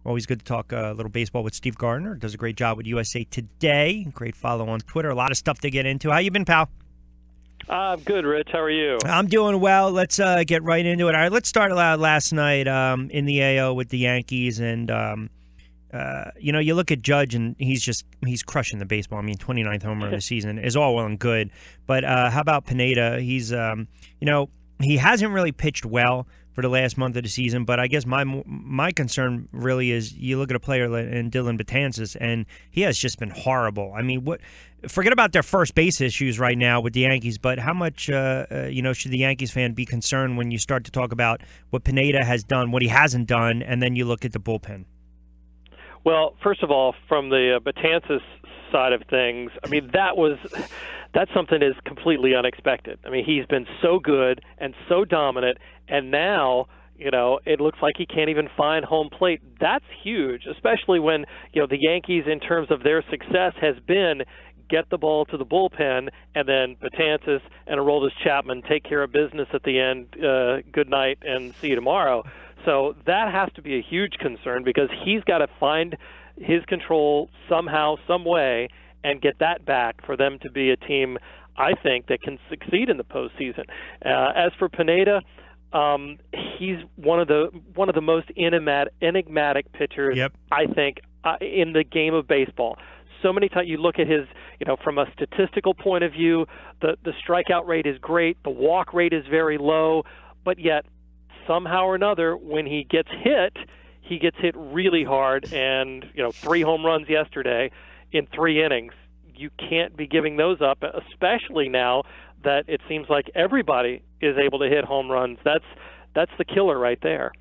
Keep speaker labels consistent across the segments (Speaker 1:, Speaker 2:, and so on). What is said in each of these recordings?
Speaker 1: Always good to talk a little baseball with Steve Gardner. Does a great job with USA Today. Great follow on Twitter. A lot of stuff to get into. How you been, pal?
Speaker 2: I'm good, Rich. How are you?
Speaker 1: I'm doing well. Let's get right into it. All right, let's start last night in the AO with the Yankees. And, you look at Judge, and he's crushing the baseball. I mean, 29th homer of the season is all well and good. But how about Pineda? He's, he hasn't really pitched well for the last month of the season, but I guess my concern really is you look at a player in Dylan Betances, and he has just been horrible. I mean, forget about their first base issues right now with the Yankees, but how much should the Yankees fan be concerned when you start to talk about what Pineda has done, what he hasn't done, and then you look at the bullpen?
Speaker 2: Well, first of all, from the Betances side of things, I mean, that's something is completely unexpected. I mean, he's been so good and so dominant, and now, it looks like he can't even find home plate. That's huge, especially when, the Yankees, in terms of their success, has been get the ball to the bullpen, and then Betances and Aroldis Chapman take care of business at the end. Good night, and see you tomorrow. So that has to be a huge concern because he's got to find his control somehow, some way, and get that back for them to be a team, I think, that can succeed in the postseason. As for Pineda, he's one of the most enigmatic pitchers,
Speaker 1: Yep.
Speaker 2: I think, in the game of baseball. So many times you look at his, from a statistical point of view, the strikeout rate is great, the walk rate is very low, but yet somehow or another, when he gets hit really hard, and 3 home runs yesterday in 3 innings. You can't be giving those up, especially now that it seems like everybody is able to hit home runs. That's the killer right there.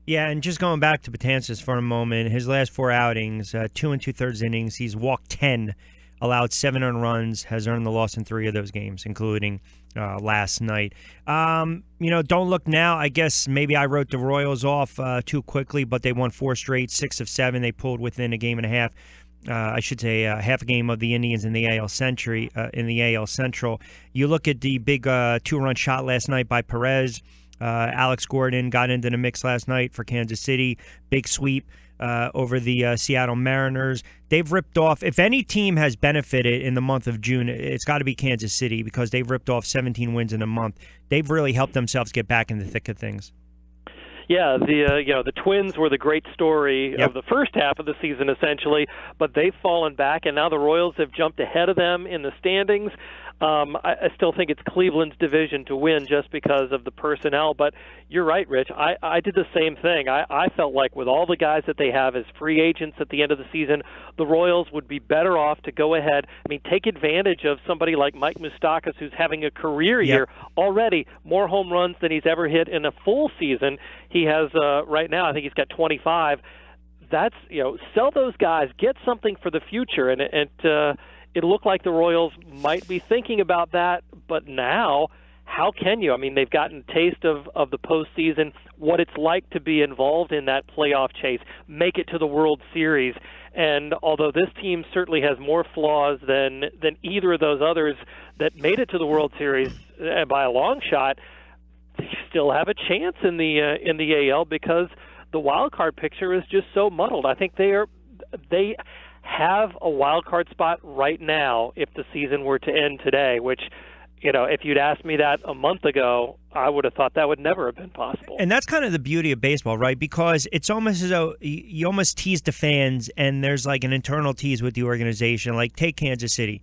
Speaker 1: Yeah, and just going back to Betances for a moment, his last 4 outings, 2 2/3 innings, he's walked 10, allowed 7 earned runs, has earned the loss in 3 of those games, including last night. Don't look now. I guess maybe I wrote the Royals off too quickly, but they won 4 straight, 6 of 7. They pulled within a game and a half. I should say half a game of the Indians in the AL Central. You look at the big 2-run shot last night by Perez. Alex Gordon got into the mix last night for Kansas City. Big sweep over the Seattle Mariners. They've ripped off, if any team has benefited in the month of June, it's got to be Kansas City because they've ripped off 17 wins in a month. They've really helped themselves get back in the thick of things.
Speaker 2: Yeah, the Twins were the great story of the first half of the season, essentially, but they've fallen back, and now the Royals have jumped ahead of them in the standings. I still think it's Cleveland's division to win just because of the personnel, but you're right, Rich. I did the same thing. I felt like with all the guys that they have as free agents at the end of the season, the Royals would be better off to go ahead. I mean, take advantage of somebody like Mike Moustakas, who's having a career year already, more home runs than he's ever hit in a full season. He has right now, I think he's got 25. That's, sell those guys, get something for the future, and it looked like the Royals might be thinking about that, but now, how can you? I mean, they've gotten a taste of the postseason, what it's like to be involved in that playoff chase, make it to the World Series. And although this team certainly has more flaws than either of those others that made it to the World Series by a long shot, they still have a chance in the AL because the wild card picture is just so muddled. I think they have a wild card spot right now if the season were to end today, which, if you'd asked me that a month ago, I would have thought that would never have been possible.
Speaker 1: And that's kind of the beauty of baseball, right? Because it's almost as though you almost tease the fans, and there's like an internal tease with the organization. Like, take Kansas City.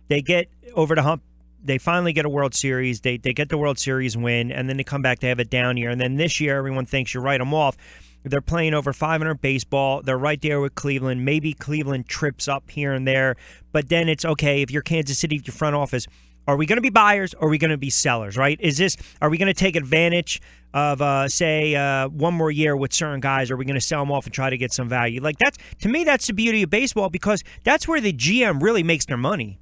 Speaker 1: They get over the hump. They finally get a World Series. They get the World Series win, and then they come back. They have a down year. And then this year, everyone thinks you write them off. They're playing over 500 baseball. They're right there with Cleveland. Maybe Cleveland trips up here and there. But then it's okay, if you're Kansas City, your front office, are we going to be buyers or are we going to be sellers, right? Are we going to take advantage of, one more year with certain guys? Or are we going to sell them off and try to get some value? Like, to me, that's the beauty of baseball because that's where the GM really makes their money.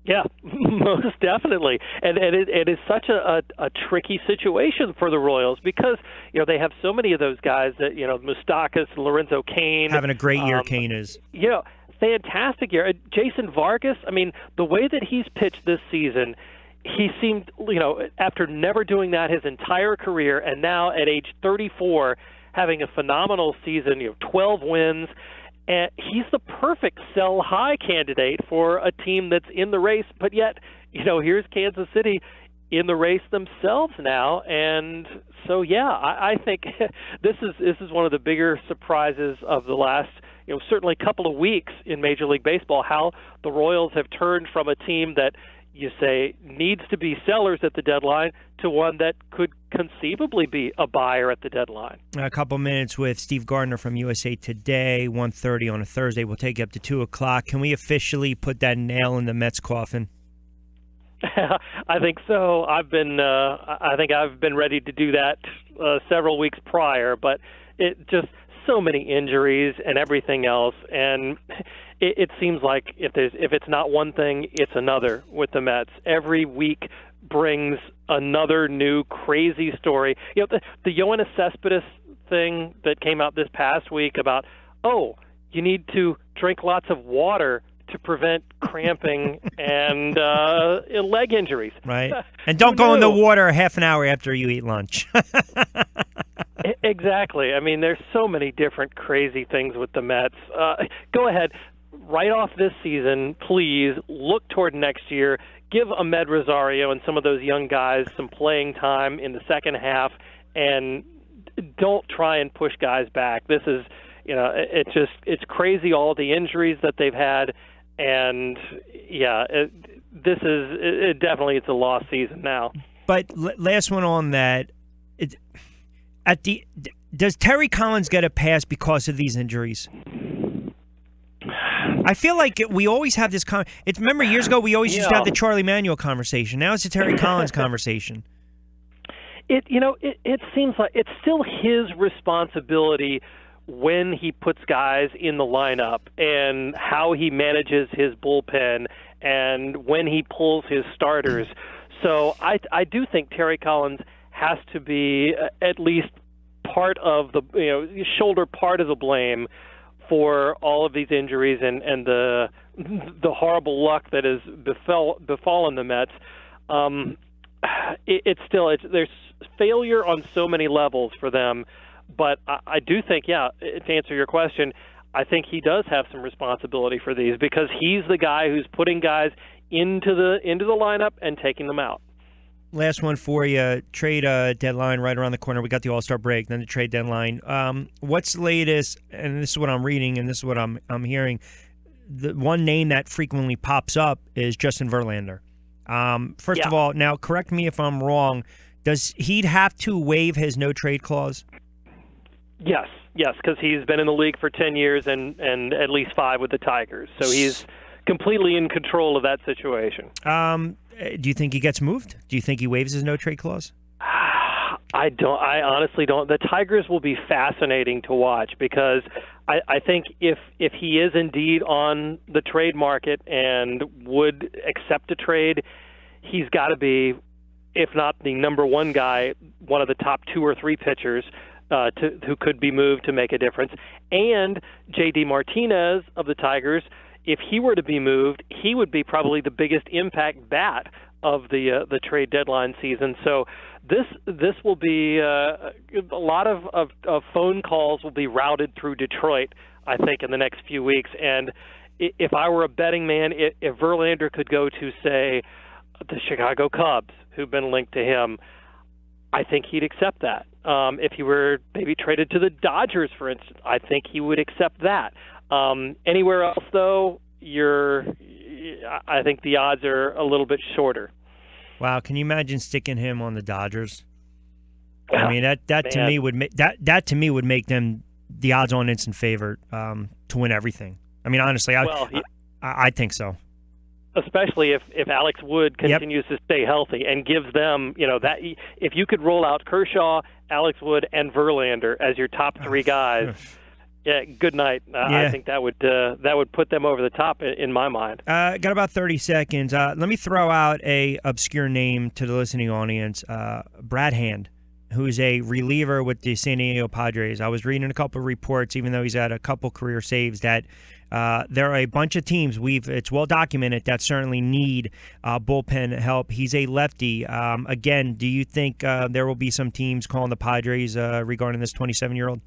Speaker 2: Yeah, most definitely, and it is such a tricky situation for the Royals because they have so many of those guys that Moustakas, Lorenzo Cain,
Speaker 1: having a great year. Cain is
Speaker 2: fantastic year. Jason Vargas, I mean, the way that he's pitched this season, he seemed after never doing that his entire career, and now at age 34 having a phenomenal season, 12 wins. And he's the perfect sell high candidate for a team that's in the race, but yet, here's Kansas City in the race themselves now. And so, yeah, I think this is one of the bigger surprises of the last, certainly couple of weeks in Major League Baseball, how the Royals have turned from a team that you say needs to be sellers at the deadline to one that could conceivably be a buyer at the deadline.
Speaker 1: A couple minutes with Steve Gardner from USA Today, 1:30 on a Thursday. We'll take you up to 2 o'clock. Can we officially put that nail in the Mets coffin?
Speaker 2: I think so. I think I've been ready to do that several weeks prior, but it just so many injuries and everything else, and it seems like if it's not one thing, it's another with the Mets. Every week brings another new crazy story. The Yoenis Cespedes thing that came out this past week about, you need to drink lots of water to prevent cramping and leg injuries.
Speaker 1: Right. And don't go in the water half an hour after you eat lunch.
Speaker 2: Exactly. I mean, there's so many different crazy things with the Mets. Go ahead. Write off this season, please. Look toward next year. Give Ahmed Rosario and some of those young guys some playing time in the second half, and don't try and push guys back. This is, it's crazy, all the injuries that they've had, and definitely it's a lost season now.
Speaker 1: But last one on that, does Terry Collins get a pass because of these injuries? I feel like we always have this remember years ago we always used to have the Charlie Manuel conversation. Now it's a Terry Collins conversation.
Speaker 2: It seems like it's still his responsibility when he puts guys in the lineup and how he manages his bullpen and when he pulls his starters. So I do think Terry Collins has to be at least part of shoulder part of the blame for all of these injuries and the horrible luck that has befallen the Mets. There's failure on so many levels for them, but I do think, to answer your question, I think he does have some responsibility for these because he's the guy who's putting guys into the lineup and taking them out.
Speaker 1: Last one for you. Trade deadline right around the corner. We got the All-Star break, then the trade deadline. What's the latest? And this is what I'm reading, and this is what I'm hearing. The one name that frequently pops up is Justin Verlander. First of all, now correct me if I'm wrong. Does he have to waive his no-trade clause?
Speaker 2: Yes, because he's been in the league for 10 years and at least 5 with the Tigers. So he's completely in control of that situation.
Speaker 1: Do you think he gets moved? Do you think he waives his no-trade clause?
Speaker 2: I don't. I honestly don't. The Tigers will be fascinating to watch because I think if he is indeed on the trade market and would accept a trade, he's got to be, if not the number one guy, one of the top 2 or 3 pitchers who could be moved to make a difference. And J.D. Martinez of the Tigers, if he were to be moved, he would be probably the biggest impact bat of the trade deadline season. So this will be a lot of phone calls will be routed through Detroit, I think, in the next few weeks. And if I were a betting man, if Verlander could go to, say, the Chicago Cubs, who've been linked to him, I think he'd accept that. If he were maybe traded to the Dodgers, for instance, I think he would accept that. Anywhere else, though, I think the odds are a little bit shorter.
Speaker 1: Wow, can you imagine sticking him on the Dodgers? I mean, that to me would make make them the odds-on instant favorite to win everything. I mean, honestly, I think so.
Speaker 2: Especially if Alex Wood continues to stay healthy and gives them, that if you could roll out Kershaw, Alex Wood, and Verlander as your top 3 guys. Yeah, good night. I think that would put them over the top in my mind.
Speaker 1: Got about 30 seconds. Let me throw out a obscure name to the listening audience. Brad Hand, who's a reliever with the San Diego Padres. I was reading a couple of reports, even though he's had a couple career saves, that there are a bunch of teams, it's well documented, that certainly need bullpen help. He's a lefty. Again, do you think there will be some teams calling the Padres regarding this 27-year-old?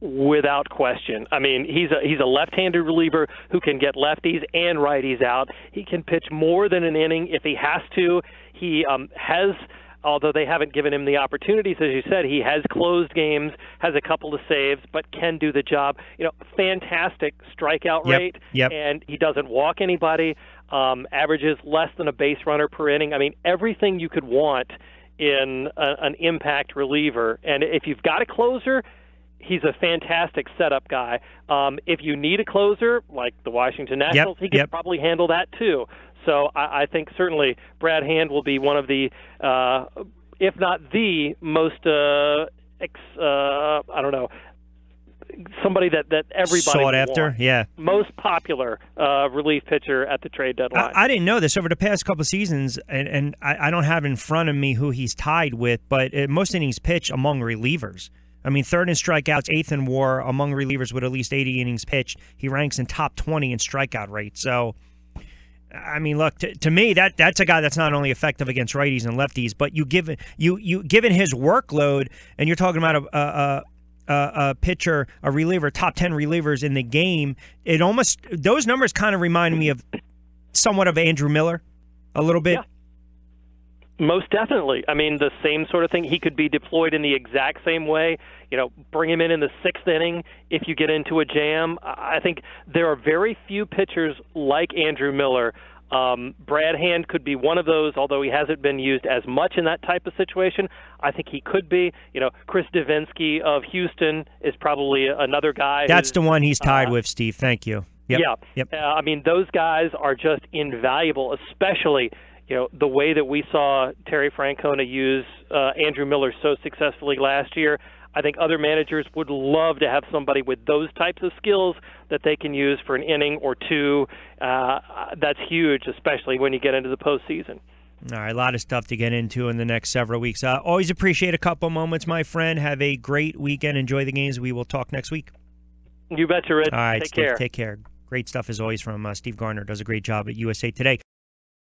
Speaker 2: Without question. I mean, he's a left-handed reliever who can get lefties and righties out. He can pitch more than an inning if he has to. He has, although they haven't given him the opportunities, as you said, he has closed games, has a couple of saves, but can do the job. Fantastic strikeout rate, and he doesn't walk anybody, averages less than a base runner per inning. I mean, everything you could want in an impact reliever. And if you've got a closer, he's a fantastic setup guy. If you need a closer, like the Washington Nationals, he could probably handle that too. So I think certainly Brad Hand will be one of the, if not the most, somebody that everybody
Speaker 1: sought after,
Speaker 2: most popular relief pitcher at the trade deadline.
Speaker 1: I didn't know this over the past couple of seasons, and I don't have in front of me who he's tied with, but most innings pitched among relievers. I mean, third in strikeouts, eighth in WAR among relievers with at least 80 innings pitched. He ranks in top 20 in strikeout rate. So, I mean, look, to me, that's a guy that's not only effective against righties and lefties, but given his workload, and you're talking about a pitcher, a reliever, top 10 relievers in the game, those numbers kind of remind me of somewhat of Andrew Miller, a little bit.
Speaker 2: Yeah. Most definitely. I mean, the same sort of thing. He could be deployed in the exact same way. Bring him in the sixth inning if you get into a jam. I think there are very few pitchers like Andrew Miller. Brad Hand could be one of those, although he hasn't been used as much in that type of situation. I think he could be. Chris Davinsky of Houston is probably another guy.
Speaker 1: That's the one he's tied with, Steve. Thank you.
Speaker 2: Yep. I mean, those guys are just invaluable, especially the way that we saw Terry Francona use Andrew Miller so successfully last year. I think other managers would love to have somebody with those types of skills that they can use for an inning or two. That's huge, especially when you get into the postseason.
Speaker 1: All right, a lot of stuff to get into in the next several weeks. Always appreciate a couple moments, my friend. Have a great weekend. Enjoy the games. We will talk next week.
Speaker 2: You betcha, Rich.
Speaker 1: All right,
Speaker 2: Take
Speaker 1: Steve,
Speaker 2: care.
Speaker 1: Take care. Great stuff as always from Steve Gardner. Does a great job at USA Today.